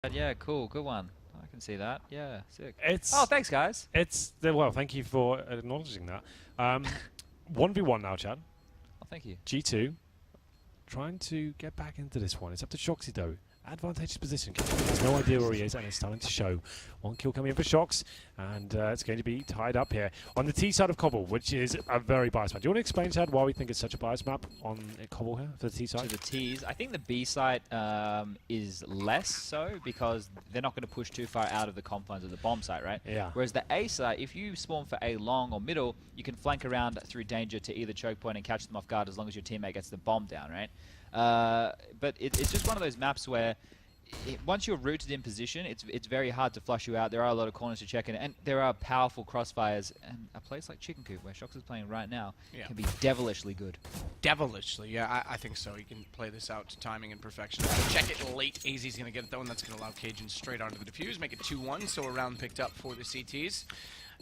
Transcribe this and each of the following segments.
Yeah, cool, good one. I can see that. Yeah, sick. It's oh, thanks, guys. Well, thank you for acknowledging that. 1v1 now, Chad. Oh, thank you. G2 trying to get back into this one. It's up to SHOXy though. Advantageous position. KENNYS has no idea where he is, and it's starting to show. One kill coming in for SHOX, and it's going to be tied up here on the T side of Cobble, which is a very biased map. Do you want to explain, Chad, why we think it's such a biased map on Cobble here for the T side? To the T's, I think the B side is less so because they're not going to push too far out of the confines of the bomb site, right? Yeah. Whereas the A side, if you spawn for A long or middle, you can flank around through danger to either choke point and catch them off guard as long as your teammate gets the bomb down, right? But it's just one of those maps where once you're rooted in position, it's very hard to flush you out. There are a lot of corners to check in, and there are powerful crossfires. And a place like Chicken Coop, where SHOX is playing right now, can be devilishly good. Devilishly, yeah, I think so. He can play this out to timing and perfection. Check it late. AIZY's going to get it though, and that's going to allow CAJUNB straight onto the defuse, make it 2-1. So a round picked up for the CTs.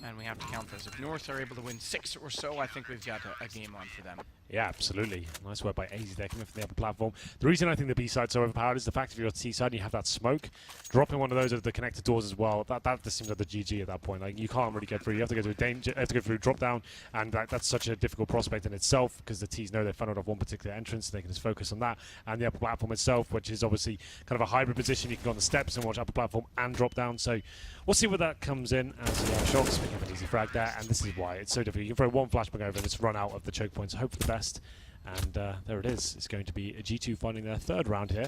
And we have to count those. If North are able to win 6 or so, I think we've got a game on for them. Yeah, absolutely. Nice work by AIZY there, coming from the upper platform. The reason I think the B side's so overpowered is the fact if you're on the T side and you have that smoke, dropping one of those at the connected doors as well, that just seems like the GG at that point. Like, you can't really get through. You have to go through danger, have to go through drop down, and that's such a difficult prospect in itself because the T's know they're funneled off one particular entrance, so they can just focus on that. And the upper platform itself, which is obviously kind of a hybrid position. You can go on the steps and watch upper platform and drop down. So we'll see where that comes in as SHOX picking up an easy frag there, and this is why it's so difficult. You can throw one flashbang over and just run out of the choke points. Hope for the best. And there it is. It's going to be a G2 finding their third round here.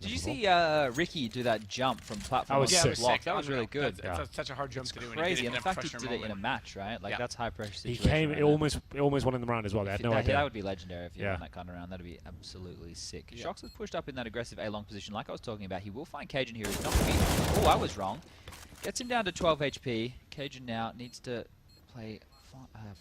Did you see Ricky do that jump from platform? That was sick. Block? That was really good. That's such a hard jump to do. Crazy, and the fact he did it in a match, right? Like that's high pressure situation. He came. Right it almost won in the round as well. They had no idea. That would be legendary if you won that kind of round. That'd be absolutely sick. SHOX has pushed up in that aggressive A long position, like I was talking about. He will find CAJUNB here. He's not going to be. Oh, I was wrong. Gets him down to 12 HP. CAJUNB now needs to play.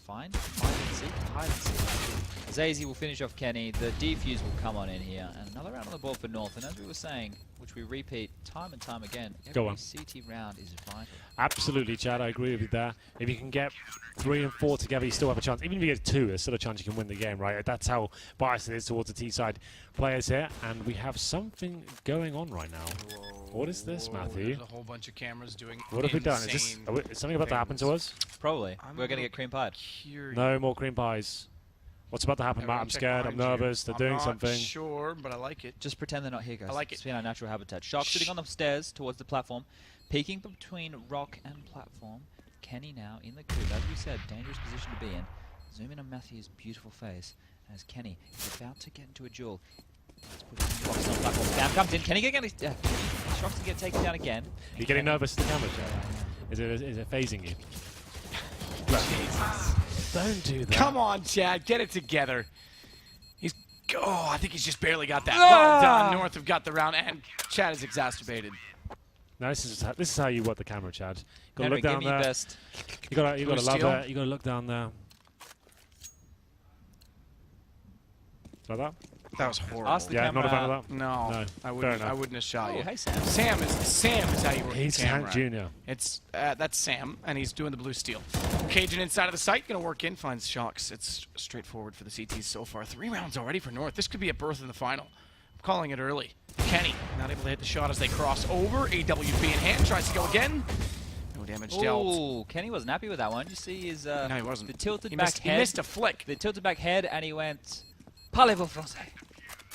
Find and seek, hide and seek. AIZY will finish off Kenny. The defuse will come on in here, and another round on the board for North. And as we were saying, which we repeat time and time again, every CT round is vital. Absolutely, Chad. I agree with you there. If you can get 3 and 4 together, you still have a chance. Even if you get 2, there's still a chance you can win the game, right? That's how biased it is towards the T-side players here. And we have something going on right now. Whoa. What is this, Matthew? There's a whole bunch of cameras doing. What have we done? Is something about to happen to us? Probably. We're going to get cream pied. No more cream pies. What's about to happen, Matt? I'm scared. I'm nervous. They're doing something. I'm not sure, but I like it. Just pretend they're not here, guys. I like it. It's been our natural habitat. SHOX sitting on the stairs towards the platform, peeking between rock and platform. Kenny now in the coop. As we said, dangerous position to be in. Zoom in on Matthew's beautiful face as Kenny is about to get into a duel. Let's put him on the platform. Down comes in. Kenny again. SHOX to get taken down again. You're getting nervous at the camera, Chad. Is it phasing you? Don't do that. Come on, Chad. Get it together. I think he's just barely got that. Well done. North have got the round, and Chad is exacerbated. No, this is how you work the camera, Chad. You gotta look down there. Best. You gotta love it. You gotta look down there. Like that? That was horrible. Yeah, not a fan of that. No, I wouldn't have shot you. Hey, Sam. Sam is how you work He's the camera. Sam Jr. It's that's Sam, and he's doing the blue steel. CAJUNB inside of the site, gonna work in, finds SHOX. It's straightforward for the CTs so far. 3 rounds already for North. This could be a berth in the final. I'm calling it early. Kenny not able to hit the shot as they cross over. AWP in hand, tries to go again. No damage dealt. Oh, Kenny wasn't happy with that one. You see his no, he wasn't. The tilted back head. He missed a flick. The tilted back head, and he went. Parlez-vous français?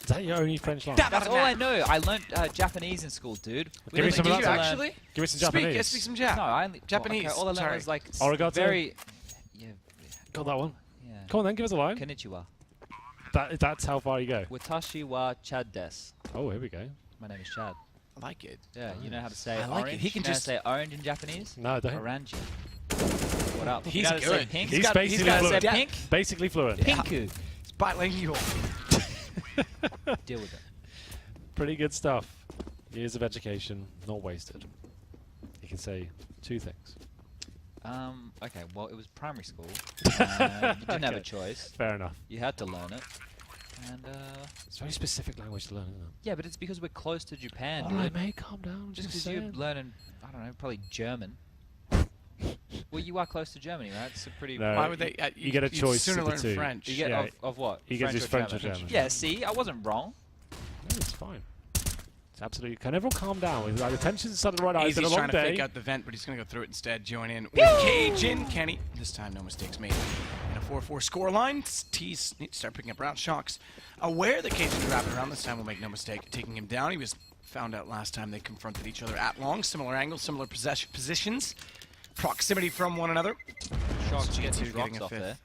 Is that your only French line? That's all I know. I learned Japanese in school, dude. Give me some of that. Actually? Give me some Japanese. Speak some Jap. No, I only Japanese. Okay, all I learned was like Arigato. very. Yeah. Got that one. Yeah. Come on then, give us a line. Konnichiwa. That's how far you go. Watashi wa Chad desu. Oh, here we go. My name is Chad. I like it. Yeah, you know how to say I like orange? it. He can just just say orange in Japanese. No, don't. Orange. What up? He's you know good. Pink? He's basically fluent. Pink. Basically fluent. Pinku. It's bilingual. Deal with it. Pretty good stuff. Years of education, not wasted. You can say 2 things. Okay, well, it was primary school. You didn't have a choice. Fair enough. You had to learn it. And, it's a very specific language to learn, isn't it? Yeah, but it's because we're close to Japan, All dude. right, mate, calm down. Just because you're learning, I don't know, probably German. Well, you are close to Germany, right? It's a pretty... No, Why would they... you get a choice sooner of the learn 2. French. You get of what? You get just French or German. Yeah, see, I wasn't wrong. No, it's fine. It's absolutely. Can everyone calm down? Like, the tension's starting to run out. It's been AIZY's a long trying to day. fake out the vent, but he's going to go through it instead. Join in with Cajun. Kenny. This time, no mistakes made. In a 4-4 score line, T's need to start picking up round. SHOX aware that Cajun's wrapping around. This time will make no mistake taking him down. He was found out last time they confronted each other at long. Similar angles, similar positions. Proximity from one another. SHOX G2 gets his getting rocks a off fifth. there.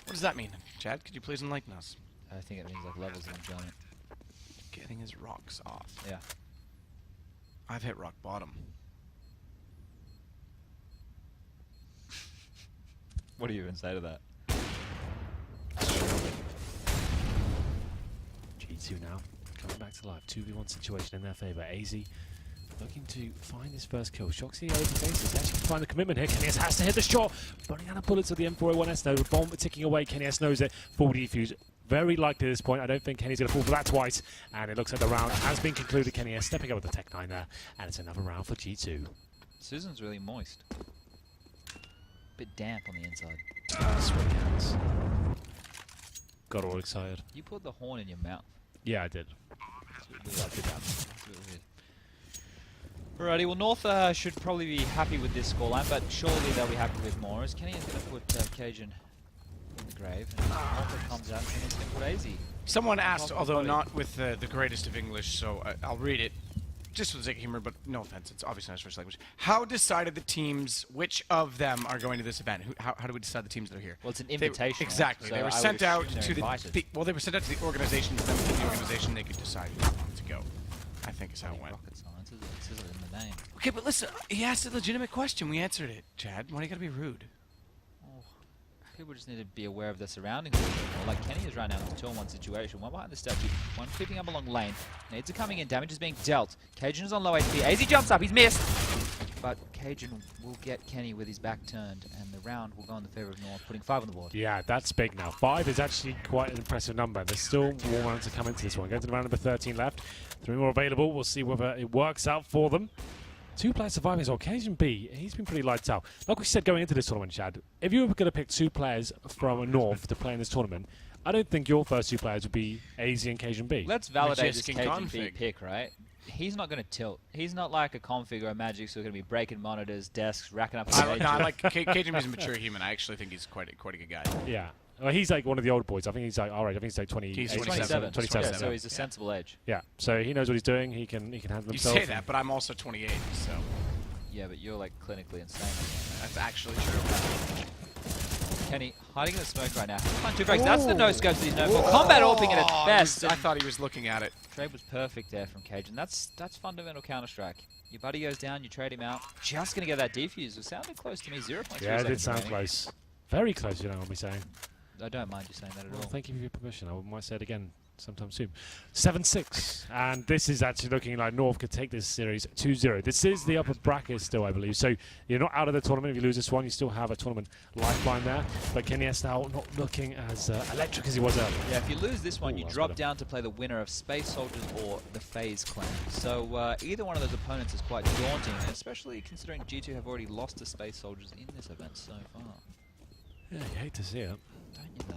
What does that mean? Chad, could you please enlighten us? I think it means like levels of enjoyment. Getting his rocks off. Yeah. I've hit rock bottom. What do you even say to that? G2 now coming back to life. 2v1 situation in their favour. AIZY looking to find his first kill. SHOX open bases. Actually find the commitment here. KENNYS has to hit the shot. Running out of bullets with the M4A1S now. The bomb ticking away. KENNYS knows it. Full defuse. Very likely at this point. I don't think Kenny's going to fall for that twice. And it looks like the round has been concluded. KENNYS stepping up with the Tech 9 there. And it's another round for G2. Susan's really moist. Bit damp on the inside. Sweet hands. Got all excited. You put the horn in your mouth. Yeah, I did. That's what we like about it. That's really weird. Alrighty, well North should probably be happy with this scoreline, but surely they'll be happy with more. As Kenny is going to put Cajun in the grave, and North comes out and he's going to put AIZY. Someone asked, Top although body. not with the greatest of English, so I'll read it. Just for the sake of humor, but no offense, it's obviously not his first language. How decided the teams, which of them are going to this event? How do we decide the teams that are here? Well, it's an They- invitation. Exactly. So They were I would sent out assume to they're invited. they were sent out to the organization, and then within the organization they could decide who they wanted to go. I think is how it went. Rocket science, it says it in the name. Okay, but listen, he asked a legitimate question. We answered it, Chad. Why do you gotta be rude? People just need to be aware of their surroundings a little bit more. Like Kenny is right now in a 2-on-1 situation. One behind the statue, one creeping up along lane. Nades are coming in, damage is being dealt. Cajun is on low HP. AIZY jumps up, he's missed! But Cajun will get Kenny with his back turned, and the round will go in the favor of North, putting 5 on the board. Yeah, that's big now. 5 is actually quite an impressive number. There's still more rounds to come into this one. Going to the round number 13 left. 3 more available. We'll see whether it works out for them. 2 players surviving as well. CAJUNB, he's been pretty lights out. Like we said going into this tournament, Chad, if you were going to pick 2 players from North to play in this tournament, I don't think your first 2 players would be AIZY and CAJUNB. Let's validate this Majestic CAJUNB config. pick, right? He's not going to tilt. He's not like a config or a Magic, so going to be breaking monitors, desks, racking up. I like Cajun is a mature human. I actually think he's quite a good guy. Yeah. Well, he's like one of the old boys. I think he's like, all right, I think he's like 20. He's 27. 27. Yeah, so he's a sensible age. Yeah. So he knows what he's doing. He can handle You himself. say that, but I'm also 28, so Yeah, but you're like clinically insane. that's actually true. Kenny hiding in the smoke right now. Come on, 2 frags. That's the no-scope that he's known for. Combat orping at its best. I thought he was looking at it. Trade was perfect there from Cajun. That's fundamental Counter-Strike. Your buddy goes down, you trade him out. Just going to get that defuse. It sounded close to me, 0.3 Yeah, it did seconds sound remaining. close. Very close, you know what I'm saying. I don't mind you saying that at Well, all. thank you for your permission. I might say it again sometime soon. 7-6. And this is actually looking like North could take this series 2-0. This is the upper bracket still, I believe. So you're not out of the tournament if you lose this one. You still have a tournament lifeline there. But KENNYS now not looking as electric as he was earlier. Yeah, if you lose this one, Ooh, you that's drop better. down to play the winner of Space Soldiers or the FaZe Clan. So either one of those opponents is quite daunting, especially considering G2 have already lost to Space Soldiers in this event so far. Yeah, you hate to see it. Don't you though?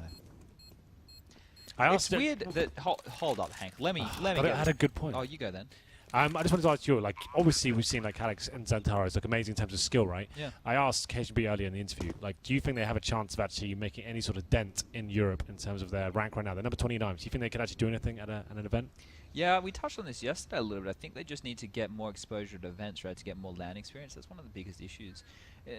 I It's asked weird that... Hold up, Hank. Let me but get I had a good point. Oh, you go then. I just wanted to ask you, like, obviously we've seen like Alex and Zantaros look amazing in terms of skill, right? Yeah. I asked KGB earlier in the interview, like, do you think they have a chance of actually making any sort of dent in Europe in terms of their rank right now? They're number 29. Do you think they could actually do anything at an event? Yeah, we touched on this yesterday a little bit. I think they just need to get more exposure to events, right, to get more LAN experience. That's one of the biggest issues.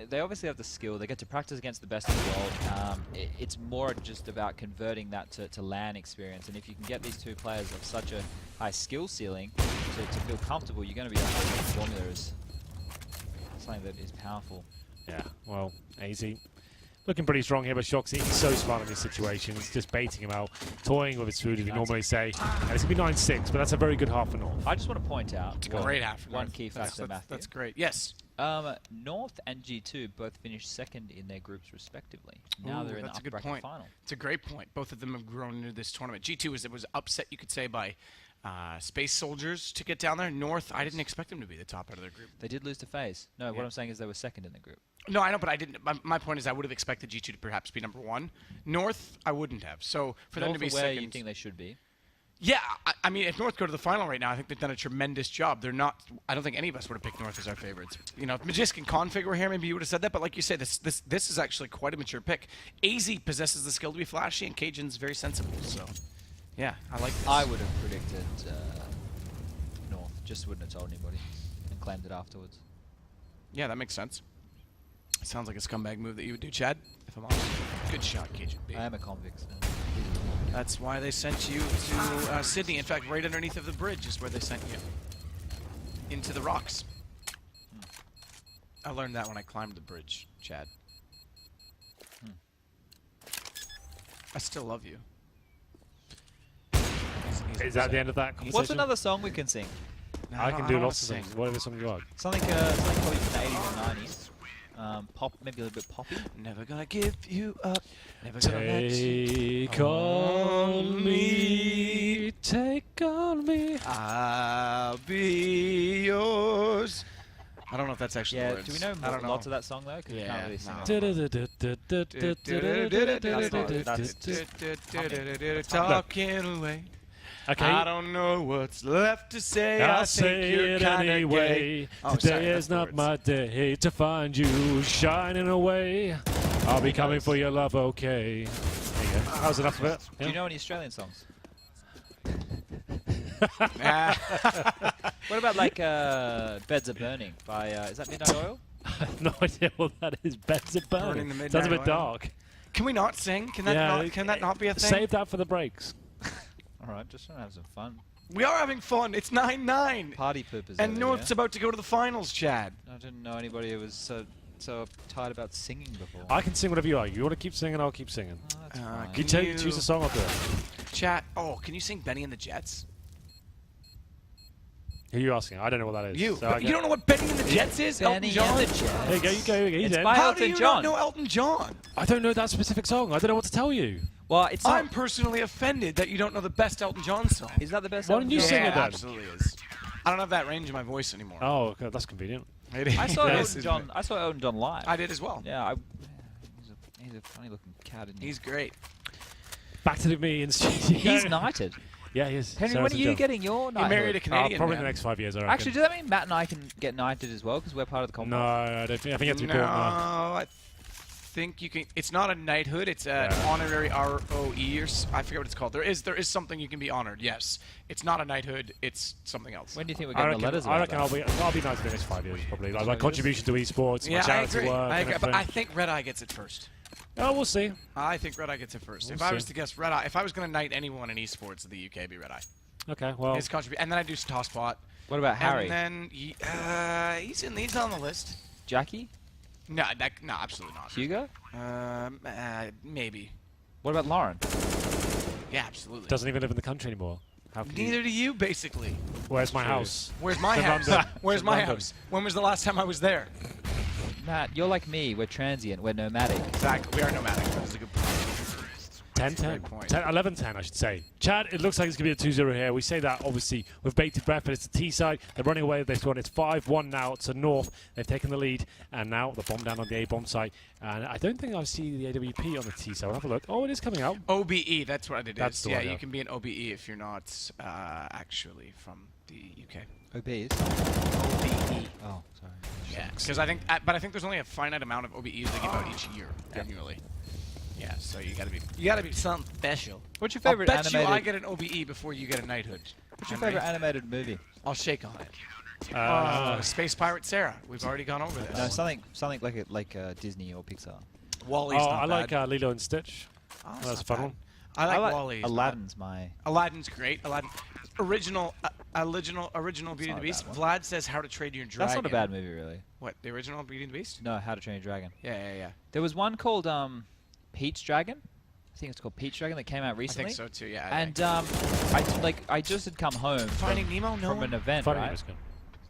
They obviously have the skill. They get to practice against the best in the world. It's more just about converting that to LAN experience. And if you can get these 2 players of such a high skill ceiling to feel comfortable, you're going to be able to use the formula as something that is powerful. Yeah, well, AIZY looking pretty strong here, but SHOX, he's so smart in this situation. He's just baiting him out, toying with his food, as we normally say. And it's going to be 9-6, but that's a very good half for North. I just want to point out It's a great half. for one North. key factor, Matthew. That's great. Yes. North and G2 both finished second in their groups respectively. Now Ooh, they're in the that's a upper good bracket point. final. It's a great point. Both of them have grown into this tournament. G2 was upset, you could say, by Space Soldiers to get down there. North, I didn't expect them to be the top out of their group. They did lose to FaZe. No, Yeah. what I'm saying is they were second in the group. No, I know, but I didn't. My point is, I would have expected G2 to perhaps be number 1. North, I wouldn't have. So for them to be North are where second, you think they should be. Yeah, I mean, if North go to the final right now, I think they've done a tremendous job. They're not. I don't think any of us would have picked North as our favorites. You know, if Magisk and Config were here, maybe you would have said that. But like you say, this is actually quite a mature pick. AIZY possesses the skill to be flashy, and CAJUNB's very sensible. So, yeah, I like this. I would have predicted North, just wouldn't have told anybody and claimed it afterwards. Yeah, that makes sense. Sounds like a scumbag move that you would do, Chad. If I'm honest. Good shot, KENNYS. I am a convict. So. That's why they sent you to Sydney. In fact, right underneath of the bridge is where they sent you. Into the rocks. I learned that when I climbed the bridge, Chad. I still love you. Is that the end of that conversation? What's another song we can sing? No, I can do don't lots of wanna things. Whatever song you like. Something probably from the 80s and 90s. Pop, maybe a little bit poppy. Never gonna give you up. Never gonna let you. Take on me, take on me. I'll be yours. I don't know if that's actually the Yeah, words. do we know I don't know. lots of that song though? 'Cause we can't really sing it. Talking away. Okay. I don't know what's left to say. I'll I say think you're it kinda anyway. gay. Oh, Today sorry, is that's the not words. my day to find you shining away. I'll be coming for your love, okay. There you go. That was enough of it. Do you know any Australian songs? What about like Beds Are Burning by, is that Midnight Oil? I have no idea what that is. Beds are Burning burning. the Sounds a midnight bit oil. dark. Can we not sing? Can that not be a thing? Save that for the breaks. Alright, just trying to have some fun. We are having fun. It's 9-9. Party poopers. And over North's here. about to go to the finals, Chad. I didn't know anybody who was so uptight about singing before. I can sing whatever you like. You want to keep singing, I'll keep singing. Oh, that's Uh, fine. You Can choose a song, I'll do it. Chat. Oh, can you sing Benny and the Jets? Who are you asking? I don't know what that is. You. So I You get- don't know what Benny and the Jets is? Benny Elton John? and the Jets. There you go, you go, he's It's in. by How Elton do you John. not know Elton John? I don't know that specific song. I don't know what to tell you. Well, it's not. I'm personally offended that you don't know the best Elton John song. Is that the best? Why Elton don't you John sing song? it then? Absolutely is. I don't have that range in my voice anymore. Oh, okay, that's convenient. I saw Yeah. Elton John. I saw Elton John live. I did as well. Yeah, he's a funny looking cat, isn't he? He's great. Back to me in studio. He's knighted. Yeah, he is. Henry, So when is are you John. getting your He married a knighthood? Canadian Probably man. the next 5 years, I reckon. Actually, does that mean Matt and I can get knighted as well because we're part of the No, Commonwealth? I don't think. I think you have to be No, born there. I think you can. It's not a knighthood. It's an honorary ROE or I forget what it's called. There is something you can be honored. Yes, it's not a knighthood. It's something else. When do you think we're I getting reckon, the letters I about reckon that? I'll be nice for the next 5 years, probably. Like my 5 years? contribution to esports, my Yeah, I charity agree. work. I and agree. But I everything. think Red Eye gets it first. Oh, we'll see. I think Red Eye gets it first. We'll If I was see. to guess Red Eye, if I was going to knight anyone in esports in the UK, it'd be Red Eye. Okay, well. His contribution, and then I do Tosspot. What about Harry? And then he's on the list. Jackie? No, absolutely not. Hugo? Maybe. What about Lauren? Yeah, absolutely. Doesn't even live in the country anymore. How can Neither do you, basically. Where's my True. house? Where's my From house? London. Where's From my London. house? When was the last time I was there? Matt, you're like me. We're transient. We're nomadic. Exactly. We are nomadic. That is a good point. 10-10. Great point. 11-10, I should say. Chad, it looks like it's going to be a 2-0 here. We say that, obviously, with bated breath, but it's the T side. They're running away. They've scored. It's 5-1 now to North. They've taken the lead, and now the bomb down on the A-bomb site. And I don't think I see the AWP on the T side. We'll have a look. Oh, it is coming out. OBE, that's what it is. That's the Yeah, one, yeah. you can be an OBE if you're not actually from the UK. OBs? OBE. Oh, sorry. Yeah, because I think there's only a finite amount of OBEs they give out each year annually. Yeah, so you gotta be something special. What's your I'll favorite bet animated? you I get an OBE before you get a knighthood. What's your Henry. favorite animated movie? I'll shake on it. Space Pirate Sarah. We've already gone over this. No, something like Disney or Pixar. Wally's Oh, not I like bad. Lilo and Stitch. Oh, That's not a fun bad. one. I like Wally's. Aladdin's my. Aladdin's great. Aladdin. Original Beauty and not the a Beast. bad Vlad says How to Train Your Dragon. That's not a bad movie, really. What, the original Beauty and the Beast? No, How to Train Your Dragon. Yeah. There was one called Peach Dragon. I think it's called Peach Dragon that came out I recently. think so too. Yeah. And I just had come home Finding Nemo. No. from an event, Funny right? was good.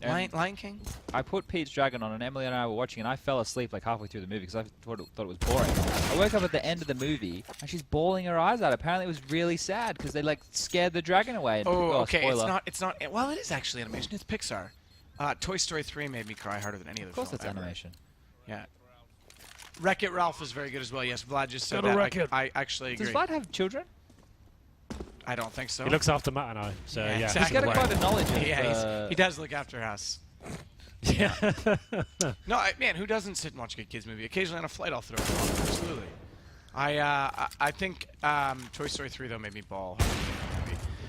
And Lion King. I put Pete's Dragon on, and Emily and I were watching, and I fell asleep like halfway through the movie because I thought it was boring. I woke up at the end of the movie, and she's bawling her eyes out. Apparently, it was really sad because they like scared the dragon away. And, Oh, okay. Spoiler. It's not. Well, it is actually animation. It's Pixar. Toy Story 3 made me cry harder than any other Of course, film that's ever. animation. Yeah. Wreck-It Ralph is very good as well. Yes, Vlad just said Gotta that. Wreck-It. I actually agree. Does Vlad have children? I don't think so. He looks after Matt and I, so Yeah, yeah. exactly. He's got Right. quite a knowledge of... Yeah, he does look after us. Yeah. No, man, who doesn't sit and watch a good kids movie? Occasionally on a flight, I'll throw it on. Absolutely. I think Toy Story 3 though made me bawl.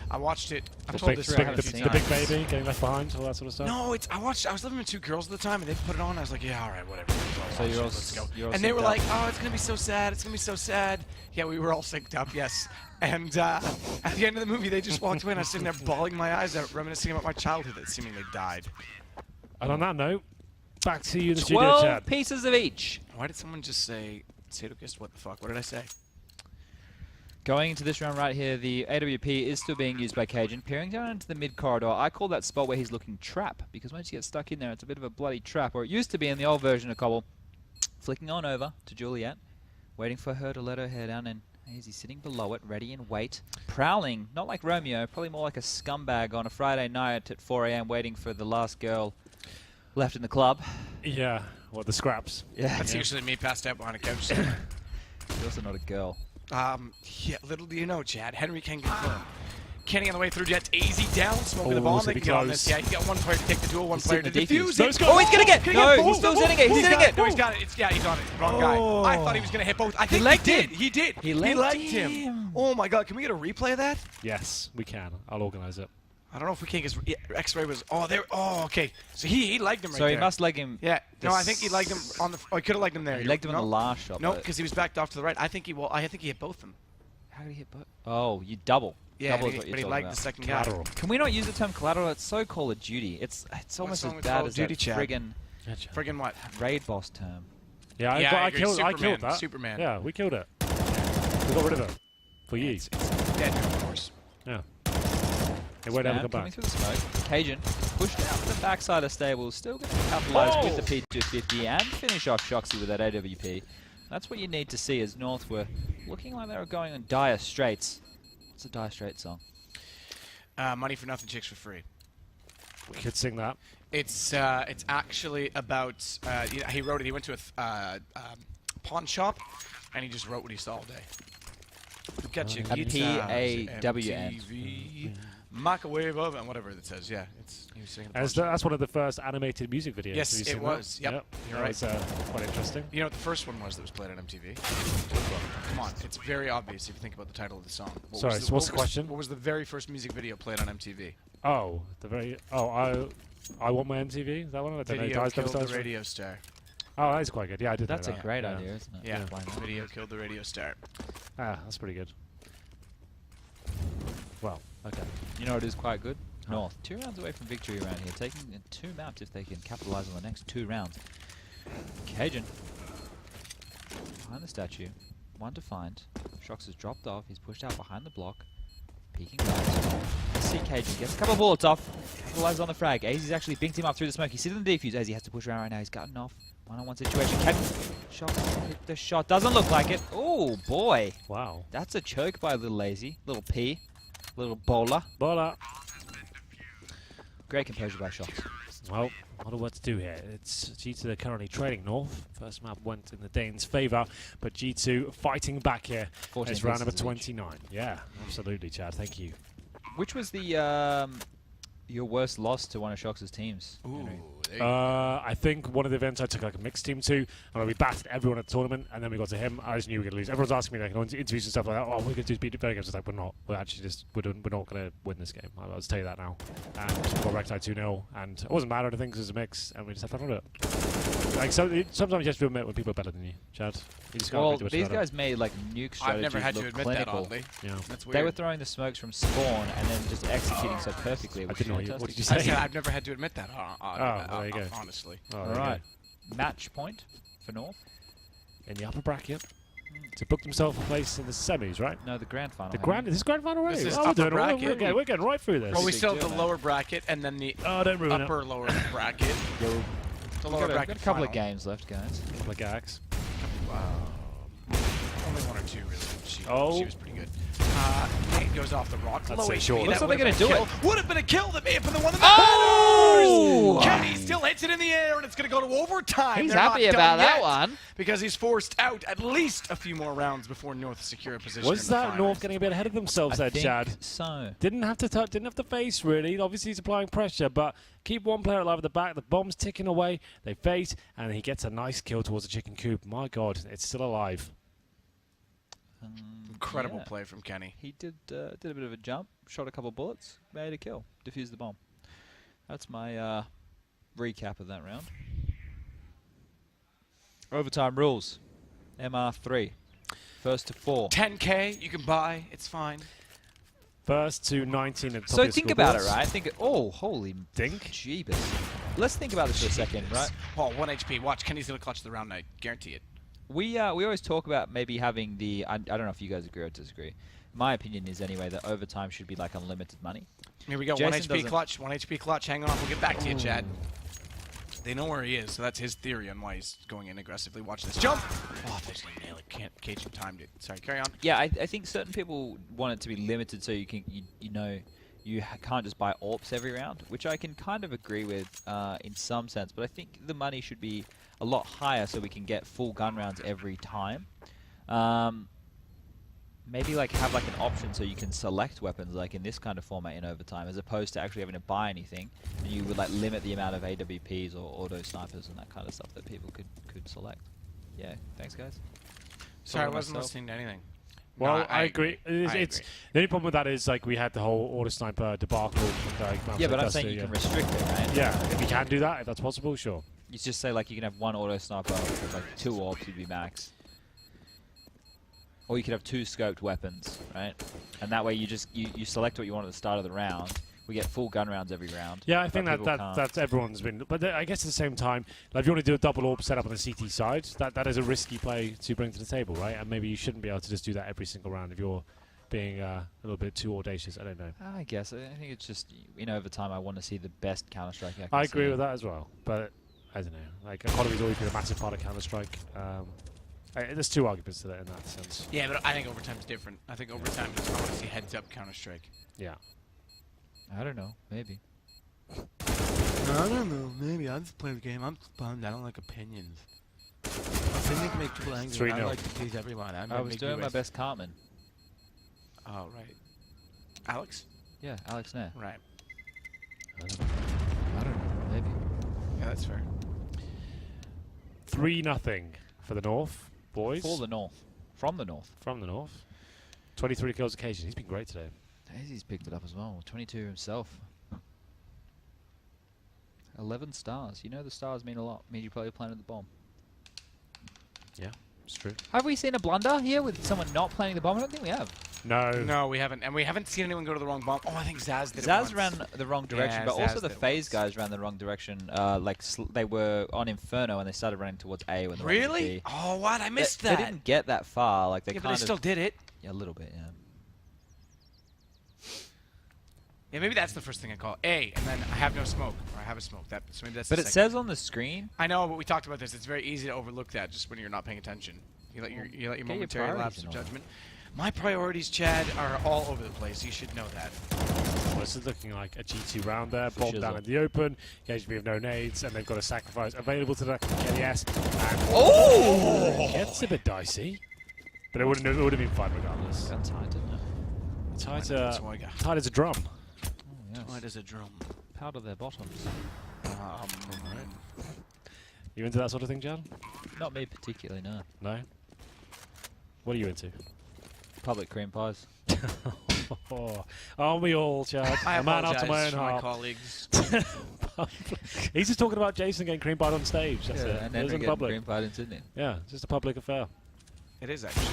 I watched it. I've told this story a few the big times. baby getting left behind, all that sort of stuff. No, I was living with two girls at the time, and they put it on. I was like, yeah, all right, whatever. So you're all let's go. you're all And they synced were up. like, oh, it's gonna be so sad. It's gonna be so sad. Yeah, we were all synced up. Yes. And at the end of the movie, they just walked away, and I was sitting there bawling my eyes out, reminiscing about my childhood that seemingly died. And on that note, back to you in the studio, 12 Chad. pieces of each. Why did someone just say Sadokist? What the fuck? What did I say? Going into this round right here, the AWP is still being used by Cajun, peering down into the mid corridor. I call that spot where he's looking trap, because once you get stuck in there, it's a bit of a bloody trap, or it used to be in the old version of Cobble. Flicking on over to Juliet, waiting for her to let her hair down, and AIZY sitting below it, ready and wait. Prowling, not like Romeo, probably more like a scumbag on a Friday night at 4 AM waiting for the last girl left in the club. Yeah, what, the scraps? Yeah. That's usually me passed out behind a couch. She's also not a girl. Yeah, little do you know, Chad. Henry can confirm. Kenny on the way through Jets. AIZY down, smoking the bomb. it's They gonna can be get on close. this. Yeah, he's got one player to take the duel, one He's player to sitting in the defuse defuse. it. Go. Oh, he's gonna get! Can he No, both? he's still sitting it. He's sitting it. No, he's got it. Yeah, he's on it. Wrong guy. I thought he was gonna hit both. I think legged he did. him. He did. He legged him. him. Oh my God! Can we get a replay of that? Yes, we can. I'll organise it. I don't know if we can because X-ray was. Oh, there. Oh, okay. So he legged him right So there. he must leg him. Yeah. No, I think he legged him on the. Oh, he could have legged him there. He legged him in no. the last shot. No, but- because he was backed off to the right. I think he. Well, I think he hit both of them. How did he hit both? Oh, you double. Yeah, double but is what he you're talking legged about. the second Collateral. guy. Can we not use the term collateral? It's so Call of Duty. It's almost song as is bad Call of as Duty, that Chad? friggin' Yeah, Chad. Friggin' what? raid boss term. Yeah, Yeah, I I agree. killed Superman, that. Superman. Yeah, we killed it. We got rid of it. For you. It's dead, of course. Yeah. It won't ever Spam come coming back. through the smoke. Cajun pushed out to the backside of stable. Still going to capitalise with the P250 and finish off Shoxy with that AWP. That's what you need to see as North were looking like they were going on Dire Straits. It's a Dire Straits song. Money for nothing, chicks for free. We could sing that. It's actually about. He wrote it. He went to a pawn shop, and he just wrote what he saw all day. Got you. A P-A-W-N. MTV, microwave oven, whatever it says. Yeah, he was singing. a pawn As shop. that's one of the first animated music videos. Yes, Have you it seen that? was. Yep, you're that right. was quite interesting. You know what the first one was that was played on MTV? Come on, it's very obvious if you think about the title of the song. Sorry, so what's the question? What was the very first music video played on MTV? Oh, I want my MTV. Is that one? I don't know. Video Dice Never killed the Dies. radio star. Oh, that is quite good. Yeah, I did know That's a that. great Yeah. idea, isn't it? Yeah, Why not? video killed the radio star. Ah, that's pretty good. Well, okay. You know what is quite good? North. 2 rounds away from victory around here. Taking 2 maps if they can capitalise on the next 2 rounds. Cajun. Behind the statue. 1 to find. Shox has dropped off. He's pushed out behind the block. Peeking right. See Cajun gets a couple of bullets off. Capitalises on the frag. AIZY's actually binked him up through the smoke. He's sitting in the defuse. AIZY has to push around right now. He's gotten off. 1-on-1 situation. Can Shox hit the shot? Doesn't look like it. Oh boy. Wow. That's a choke by little AIZY. Little P. Little bowler. Bola. Great composure by Shox. Well, not a what to do here. It's G2 they're currently trailing North. First map went in the Danes' favour, but G2 fighting back here. 14 It's round number pieces each. 29. Yeah, absolutely, Chad. Thank you. Which was the your worst loss to one of Shox's teams? Ooh, Henry? there you go. I think one of the events I took like a mixed team to, and we battered everyone at the tournament, and then we got to him. I just knew we were going to lose. Everyone's asking me like on interviews and stuff like that. Oh, we're going to beat better games. It's like we're not. We're actually just we're not going to win this game. I'll just tell you that now. And we got wrecked out 2-0, and it wasn't mad or anything because it was a mix, and we just had fun with it. Like sometimes you have to admit when people are better than you, Chad. You just can't Well, really do much these about it. guys made like nuke strategies I've never had to look admit clinical. that, oddly. Yeah. That's weird. They were throwing the smokes from spawn and then just executing so perfectly. I Which didn't know is what did you fantastic. say? I said I've never had to admit that. there you go. Honestly. Oh, All there you right, match point for North. go. In the upper bracket to book themselves a place in the semis, right? No, the grand final. The Henry. this is grand final already. This is Oh, we're upper doing all right. bracket. We're getting right through this. Well, we Big still have deal, the man. lower bracket and then the Oh, don't ruin upper lower bracket. Yo. The We've lower got bracket a couple of final. games left, guys. it. Couple of gags. Wow. Only one or two, really. She Oh. was pretty good. Nate goes off the rock. That's Low so HP. short. Looks That like they're would've gonna been a do kill. Would have been a kill. That may have been the one that Oh! matters. Kenny still hits it in the air, and it's going to go to overtime. He's They're happy not about done that yet one. because he's forced out at least a few more rounds before North secure a position. Was in the that finals. North getting a bit ahead of themselves I there, think Chad? so. Didn't have to touch, didn't have to face really. Obviously, he's applying pressure, but keep one player alive at the back. The bomb's ticking away. They face, and he gets a nice kill towards the chicken coop. My God, it's still alive. Incredible Yeah. play from Kenny. He did a bit of a jump, shot a couple bullets, made a kill, defused the bomb. That's my recap of that round. Overtime rules. MR3. First to 4. 10K you can buy. It's fine. First to 19 and top So of the think about it, scoreboards. right? Think. Oh, holy Think. jeebus. Let's think about this for a second, right? Oh, 1 HP. Watch, Kenny's going to clutch the round. I guarantee it. We always talk about maybe having the. I don't know if you guys agree or disagree. My opinion is anyway that overtime should be like unlimited money. Here we go. Jason 1 HP doesn't- clutch. 1 HP clutch. Hang on. We'll get back to you, Chad. They know where he is, so that's his theory on why he's going in aggressively. Watch this jump. Oh, they just nail it. Can't Cajun timed it. Sorry, carry on. Yeah, I think certain people want it to be limited so you can you can't just buy AWPs every round, which I can kind of agree with in some sense. But I think the money should be a lot higher so we can get full gun rounds every time. Maybe like have like an option so you can select weapons like in this kind of format in overtime, as opposed to actually having to buy anything. And you would like limit the amount of AWPs or auto snipers and that kind of stuff that people could select. Yeah, thanks guys. Sorry, I Talking wasn't myself. listening to anything. Well, No, I agree. It's, I it's agree. the only problem with that is like we had the whole auto sniper debacle. Yeah, but I'm saying you can restrict it, right? Yeah, if you can do that, if that's possible, sure. You just say like you can have one auto sniper with like 2 AWPs would be max. Or you could have 2 scoped weapons, right? And that way you just you select what you want at the start of the round. We get full gun rounds every round. Yeah, I think but people can't. that's everyone's been. But I guess at the same time, like if you want to do a double AWP setup on the CT side, that is a risky play to bring to the table, right? And maybe you shouldn't be able to just do that every single round if you're being a little bit too audacious. I don't know. I guess. I think it's just, in overtime, I want to see the best Counter-Strike I can I agree see. with that as well, but I don't know. Like economy's always been a massive part of Counter-Strike. There's 2 arguments to that in that sense. Yeah, but I think overtime's different. I think overtime is I want to see heads-up Counter-Strike. Yeah. I don't know. Maybe. I don't know. Maybe I just play the game. I'm just bummed. I don't like opinions. Opinions make people angry. 3-0. I like to please everyone. I was doing my best Cartman. Oh, right. Alex? Yeah, Alex Nair. Right. I don't know. Maybe. Yeah, that's fair. 3-0 for the North, boys. For the North. From the North. From the North. 23 kills occasion. He's been great today. Daisy's picked it up as well. 22 himself. 11 stars. You know the stars mean a lot. Mean you probably planted the bomb. Yeah, it's true. Have we seen a blunder here with someone not planting the bomb? I don't think we have. No. No, we haven't. And we haven't seen anyone go to the wrong bomb. Oh, I think Zaz did it Zaz once. ran the wrong direction, Yeah, but also Zaz the did it FaZe once. guys ran the wrong direction. They were on Inferno and they started running towards A when they wanted to Really? B. Oh, what? I missed They that. didn't get that far. Like they Yeah, but kind they of still did it. yeah, a little bit. Yeah. Yeah, maybe that's the first thing I call A, and then I have no smoke, or I have a smoke. So maybe that's. But the it second. says on the screen. I know, but we talked about this. It's very easy to overlook that just when you're not paying attention. You let your your momentary priorities lapse in of order. judgment. My priorities, Chad, are all over the place. You should know that. Well, this is looking like a G2 round there. For Bomb down shizzle. in the open. KENNYS have no nades, and they've got a sacrifice available to the KENNYS. And Oh! it gets a bit dicey, but it would have been fun regardless. Got tight, didn't it? Tight as a drum. Oh, yes. Tight as a drum. Powder their bottoms. You into that sort of thing, Jan? Not me particularly, no. No. What are you into? Public cream pies. Aren't we all, Chad? I A man apologize after my own to my heart. colleagues. He's just talking about Jason getting cream pied on stage. That's it. and It then was in getting public. cream pied in Sydney. Yeah, just a public affair. It is actually.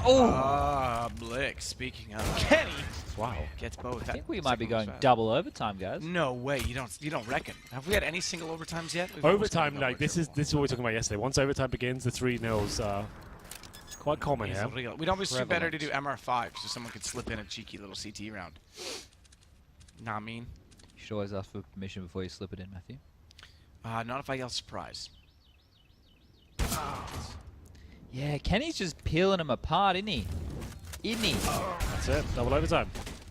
Oh! Blick. Speaking of, Kenny Wow. gets both. I think we might be going double overtime, guys. No way. You don't reckon. Have we had any single overtimes yet? We've almost Overtime, got like this is what we were talking about yesterday. Once overtime begins, the 3-0s are quite common It's here. real. We'd almost do better to do Prevalent. MR5 so someone could slip in a cheeky little CT round. Nah, I mean, You should always ask for permission before you slip it in, Matthew. not if I yell surprise. Yeah, Kenny's just peeling them apart, isn't he? Isn't he? That's it. Double overtime.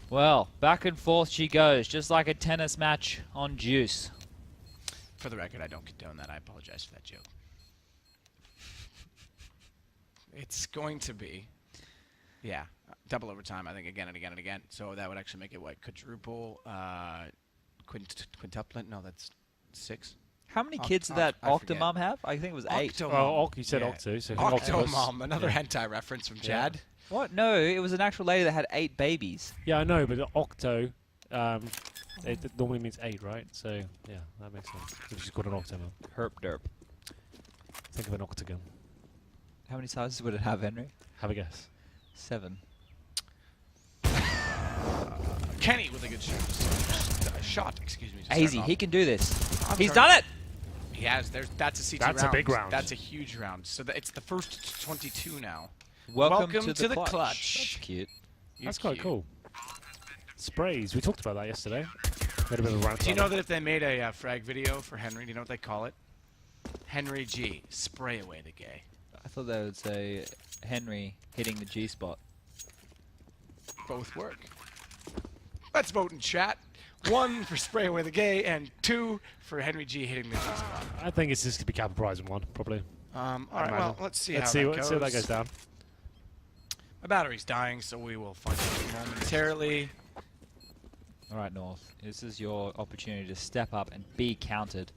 Well, back and forth she goes, just like a tennis match on Juice. For the record, I don't condone that. I apologize for that joke. It's going to be, yeah, double overtime, I think, again and again and again. So that would actually make it, what, quadruple, quintuplet? No, that's 6. How many kids did that I forget. Octomom have? I think it was 8. Octomom. Oh, you said Yeah. Octo. So Octopus. Octomom, another Yeah. hentai reference from Yeah. Chad. What? No, it was an actual lady that had 8 babies. Yeah, I know, but Octo, it normally means 8, right? So, yeah, that makes sense. So she's called an Octomom. Herp derp. Think of an octagon. How many sizes would it have, Henry? Have a guess. 7. Kenny with a good shot, excuse me. to start AIZY, off. he can do this. I'm He's sorry. done it! He has. That's a C2 That's a round. big round. That's a huge round. So it's the first 22 now. Welcome to the clutch. That's cute. That's quite cool. Sprays. We talked about that yesterday. Made a bit of a rant. Do you about know that if they made a frag video for Henry, do you know what they call it? Henry G. Spray away the gay. I thought they would say Henry hitting the G spot. Both work. Let's vote in chat. 1 for spray away the gay, and 2 for Henry G hitting the G spot. it. I think it's just going to be capital prize in 1, probably. All right, well, let's see how Let's that see how that goes down. My battery's dying, so we will find out momentarily. All right, North. This is your opportunity to step up and be counted.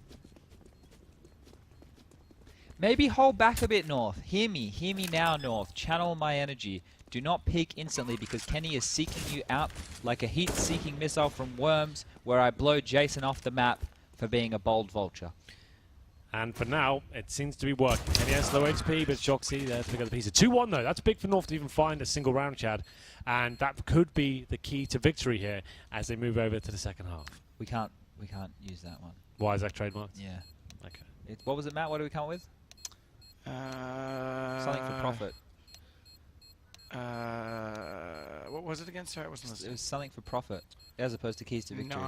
Maybe hold back a bit, North. Hear me now, North. Channel my energy. Do not peek instantly because Kenny is seeking you out like a heat-seeking missile from Worms, where I blow Jason off the map for being a bold vulture. And for now, it seems to be working. Kenny has low HP, but Shoxy there to pick up the piece. 2-1 though. That's big for North to even find a single round, Chad. And that could be the key to victory here as they move over to the second half. We can't use that one. Why is that trademarked? Yeah. Okay. What was it, Matt? What did we come up with? Something for profit. What was it again? Sorry, I wasn't It listening. was something for profit, as opposed to keys to victory.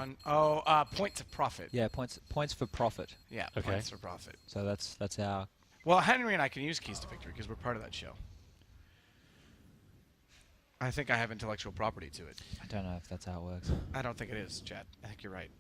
Points of profit. Yeah, points for profit. Yeah, Okay. points for profit. So that's our. Well, Henry and I can use keys to victory because we're part of that show. I think I have intellectual property to it. I don't know if that's how it works. I don't think it is, Chad. I think you're right.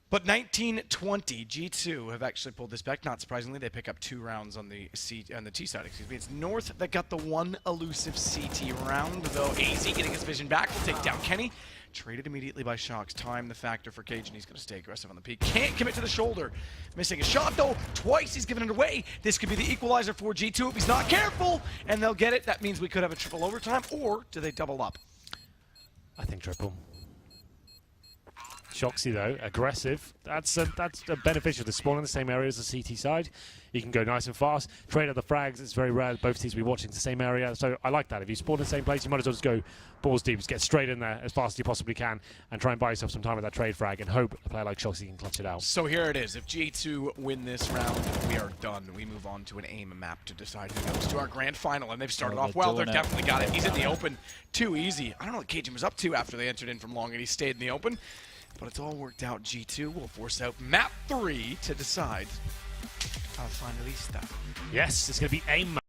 But 1920 G2 have actually pulled this back. Not surprisingly, they pick up 2 rounds on the T side. Excuse me. It's North that got the 1 elusive CT round, though AIZY getting his vision back will take down Kenny. Traded immediately by SHOX. Time the factor for CAJUNB. He's going to stay aggressive on the peak. Can't commit to the shoulder. Missing a shot though. Twice he's given it away. This could be the equalizer for G2 if he's not careful, and they'll get it. That means we could have a triple overtime, or do they double up? I think triple. Shoxy though, aggressive. That's beneficial to spawn in the same area as the CT side. You can go nice and fast. Trade out the frags. It's very rare both teams will be watching the same area. So I like that. If you spawn in the same place, you might as well just go balls deep. Just get straight in there as fast as you possibly can and try and buy yourself some time with that trade frag and hope a player like Shoxy can clutch it out. So here it is. If G2 win this round, we are done. We move on to an aim map to decide who goes to our grand final. And they've started off well. They're definitely got it. He's in the open. Too easy. I don't know what CAJUNB was up to after they entered in from long and he stayed in the open. But it's all worked out. G2 will force out map 3 to decide. Finalista. Yes, it's going to be aim.